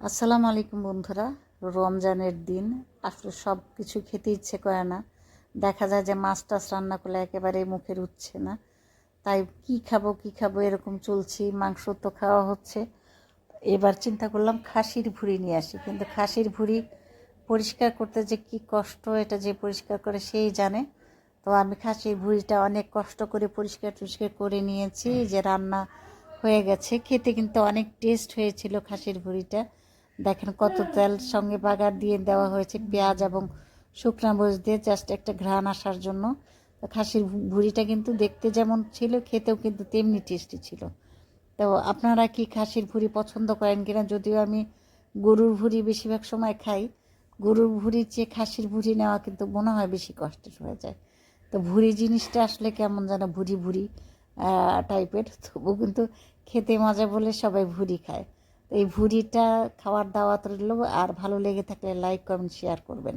আসসালামু আলাইকুম বন্ধুরা। রমজানের দিন আসলে সব কিছু খেতে ইচ্ছে করে না। দেখা যায় যে মাছ টাছ রান্না করলে একেবারে মুখে রুচছে না, তাই কি খাবো কি খাবো এরকম চলছি। মাংস তো খাওয়া হচ্ছে, এবার চিন্তা করলাম খাসির ভুঁড়ি নিয়ে আসি। কিন্তু খাসির ভুঁড়ি পরিষ্কার করতে যে কি কষ্ট, এটা যে পরিষ্কার করে সেই জানে। তো আমি খাসির ভুঁড়িটা অনেক কষ্ট করে পরিষ্কার টরিষ্কার করে নিয়েছি, যে রান্না হয়ে গেছে। খেতে কিন্তু অনেক টেস্ট হয়েছিল খাসির ভুঁড়িটা। দেখেন কত তেল, সঙ্গে বাগার দিয়ে দেওয়া হয়েছে পেঁয়াজ এবং শুকনা মরিচ দিয়ে, জাস্ট একটা ঘ্রাণ আসার জন্য। তো খাসির ভুঁড়িটা কিন্তু দেখতে যেমন ছিল, খেতেও কিন্তু তেমনি টেস্টি ছিল। তো আপনারা কি খাসির ভুঁড়ি পছন্দ করেন কিনা? যদিও আমি গরুর ভুঁড়ি বেশিরভাগ সময় খাই, গরুর ভুঁড়ির চেয়ে খাসির ভুঁড়ি নেওয়া কিন্তু মনে হয় বেশি কষ্টের হয়ে যায়। তো ভুঁড়ি জিনিসটা আসলে কেমন যেন ভুঁড়ি ভুঁড়ি টাইপের, তবু কিন্তু খেতে মজা বলে সবাই ভুঁড়ি খায়। তো এই ভুঁড়িটা খাওয়ার দাওয়াত রইল, আর ভালো লেগে থাকলে লাইক কমেন্ট শেয়ার করবেন।